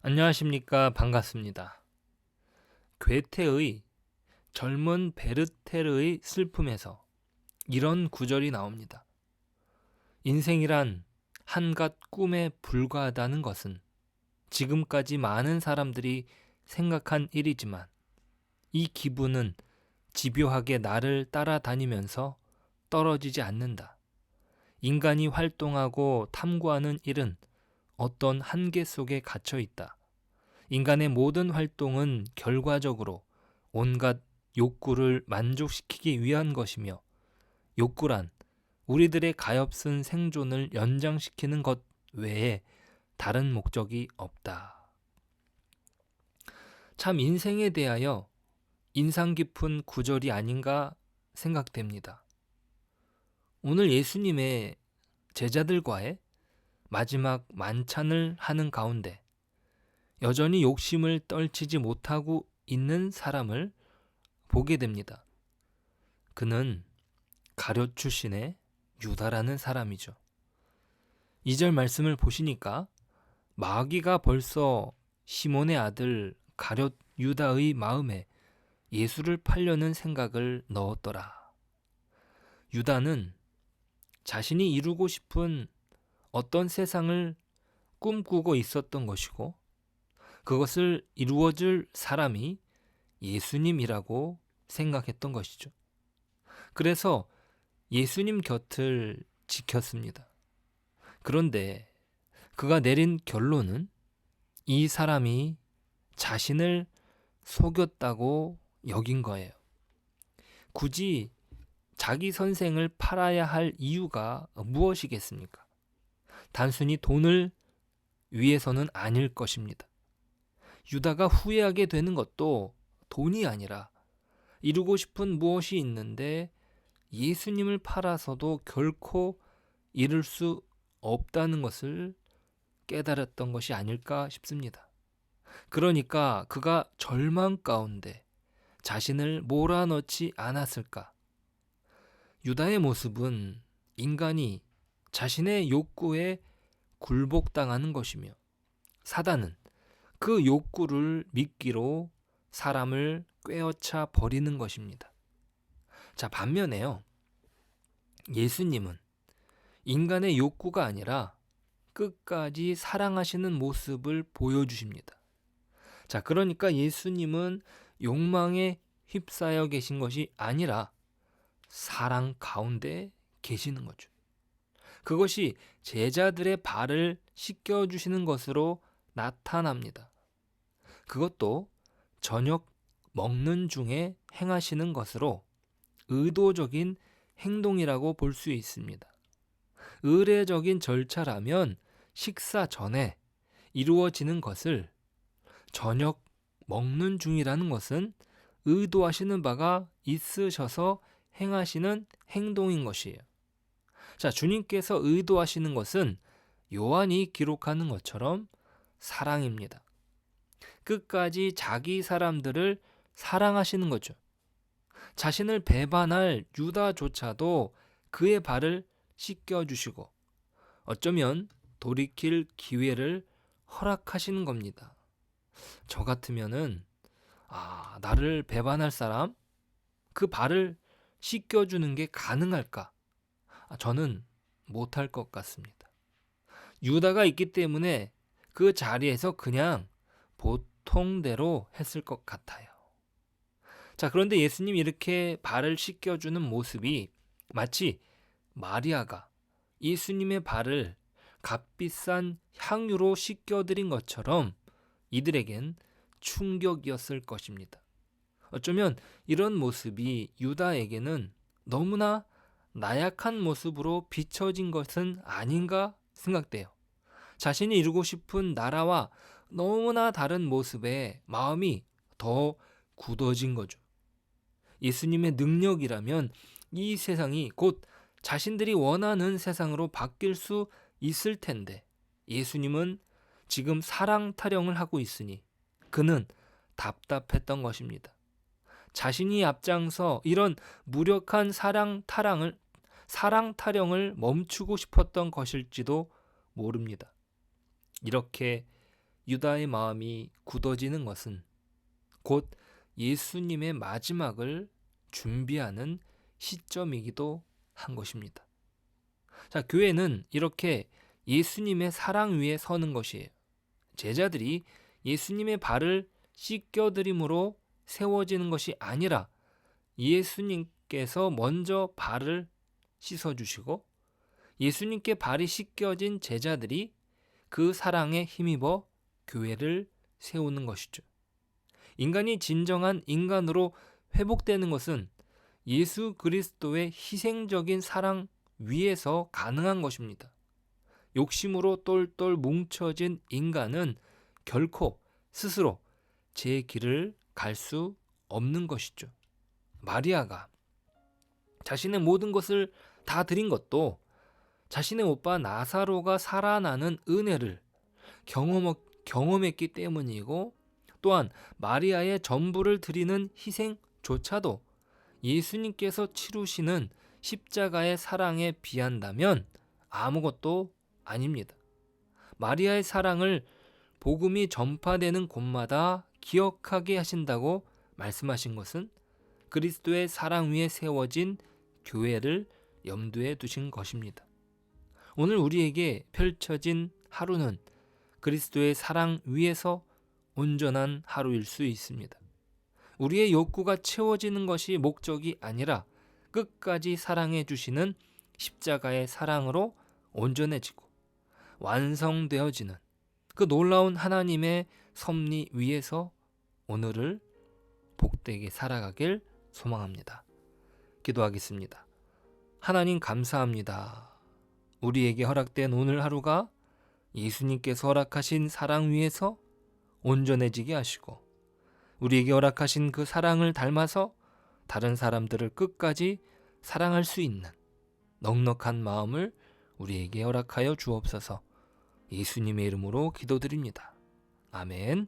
안녕하십니까. 반갑습니다. 괴테의 젊은 베르테르의 슬픔에서 이런 구절이 나옵니다. 인생이란 한갓 꿈에 불과하다는 것은 지금까지 많은 사람들이 생각한 일이지만 이 기분은 집요하게 나를 따라다니면서 떨어지지 않는다. 인간이 활동하고 탐구하는 일은 어떤 한계 속에 갇혀 있다. 인간의 모든 활동은 결과적으로 온갖 욕구를 만족시키기 위한 것이며 욕구란 우리들의 가엾은 생존을 연장시키는 것 외에 다른 목적이 없다. 참 인생에 대하여 인상 깊은 구절이 아닌가 생각됩니다. 오늘 예수님의 제자들과의 마지막 만찬을 하는 가운데 여전히 욕심을 떨치지 못하고 있는 사람을 보게 됩니다. 그는 가룟 출신의 유다라는 사람이죠. 2절 말씀을 보시니까 마귀가 벌써 시몬의 아들 가룟 유다의 마음에 예수를 팔려는 생각을 넣었더라. 유다는 자신이 이루고 싶은 어떤 세상을 꿈꾸고 있었던 것이고 그것을 이루어줄 사람이 예수님이라고 생각했던 것이죠. 그래서 예수님 곁을 지켰습니다. 그런데 그가 내린 결론은 이 사람이 자신을 속였다고 여긴 거예요. 굳이 자기 선생을 팔아야 할 이유가 무엇이겠습니까? 단순히 돈을 위해서는 아닐 것입니다. 유다가 후회하게 되는 것도 돈이 아니라 이루고 싶은 무엇이 있는데 예수님을 팔아서도 결코 이룰 수 없다는 것을 깨달았던 것이 아닐까 싶습니다. 그러니까 그가 절망 가운데 자신을 몰아넣지 않았을까? 유다의 모습은 인간이 자신의 욕구에 굴복당하는 것이며 사단은 그 욕구를 미끼로 사람을 꿰어차 버리는 것입니다. 자, 반면에요. 예수님은 인간의 욕구가 아니라 끝까지 사랑하시는 모습을 보여주십니다. 자, 그러니까 예수님은 욕망에 휩싸여 계신 것이 아니라 사랑 가운데 계시는 거죠. 그것이 제자들의 발을 씻겨주시는 것으로 나타납니다. 그것도 저녁 먹는 중에 행하시는 것으로 의도적인 행동이라고 볼 수 있습니다. 의례적인 절차라면 식사 전에 이루어지는 것을 저녁 먹는 중이라는 것은 의도하시는 바가 있으셔서 행하시는 행동인 것이에요. 자, 주님께서 의도하시는 것은 요한이 기록하는 것처럼 사랑입니다. 끝까지 자기 사람들을 사랑하시는 거죠. 자신을 배반할 유다조차도 그의 발을 씻겨주시고 어쩌면 돌이킬 기회를 허락하시는 겁니다. 저 같으면은 나를 배반할 사람 그 발을 씻겨주는 게 가능할까? 저는 못할 것 같습니다. 유다가 있기 때문에 그 자리에서 그냥 보통대로 했을 것 같아요. 자, 그런데 예수님 이렇게 발을 씻겨주는 모습이 마치 마리아가 예수님의 발을 값비싼 향유로 씻겨드린 것처럼 이들에겐 충격이었을 것입니다. 어쩌면 이런 모습이 유다에게는 너무나 나약한 모습으로 비춰진 것은 아닌가 생각돼요. 자신이 이루고 싶은 나라와 너무나 다른 모습에 마음이 더 굳어진 거죠. 예수님의 능력이라면 이 세상이 곧 자신들이 원하는 세상으로 바뀔 수 있을 텐데 예수님은 지금 사랑 타령을 하고 있으니 그는 답답했던 것입니다. 자신이 앞장서 이런 무력한 사랑 타령을 멈추고 싶었던 것일지도 모릅니다. 이렇게 유다의 마음이 굳어지는 것은 곧 예수님의 마지막을 준비하는 시점이기도 한 것입니다. 자, 교회는 이렇게 예수님의 사랑 위에 서는 것이에요. 제자들이 예수님의 발을 씻겨드림으로 세워지는 것이 아니라 예수님께서 먼저 발을 씻어주시고 예수님께 발이 씻겨진 제자들이 그 사랑에 힘입어 교회를 세우는 것이죠. 인간이 진정한 인간으로 회복되는 것은 예수 그리스도의 희생적인 사랑 위에서 가능한 것입니다. 욕심으로 똘똘 뭉쳐진 인간은 결코 스스로 제 길을 갈 수 없는 것이죠. 마리아가 자신의 모든 것을 다 드린 것도 자신의 오빠 나사로가 살아나는 은혜를 경험했기 때문이고, 또한 마리아의 전부를 드리는 희생조차도 예수님께서 치루시는 십자가의 사랑에 비한다면 아무것도 아닙니다. 마리아의 사랑을 복음이 전파되는 곳마다 기억하게 하신다고 말씀하신 것은 그리스도의 사랑 위에 세워진 교회를 염두에 두신 것입니다. 오늘 우리에게 펼쳐진 하루는 그리스도의 사랑 위에서 온전한 하루일 수 있습니다. 우리의 욕구가 채워지는 것이 목적이 아니라 끝까지 사랑해 주시는 십자가의 사랑으로 온전해지고 완성되어지는 그 놀라운 하나님의 섭리 위에서 오늘을 복되게 살아가길 소망합니다. 기도하겠습니다. 하나님 감사합니다. 우리에게 허락된 오늘 하루가 예수님께서 허락하신 사랑 위에서 온전해지게 하시고 우리에게 허락하신 그 사랑을 닮아서 다른 사람들을 끝까지 사랑할 수 있는 넉넉한 마음을 우리에게 허락하여 주옵소서. 예수님의 이름으로 기도드립니다. 아멘.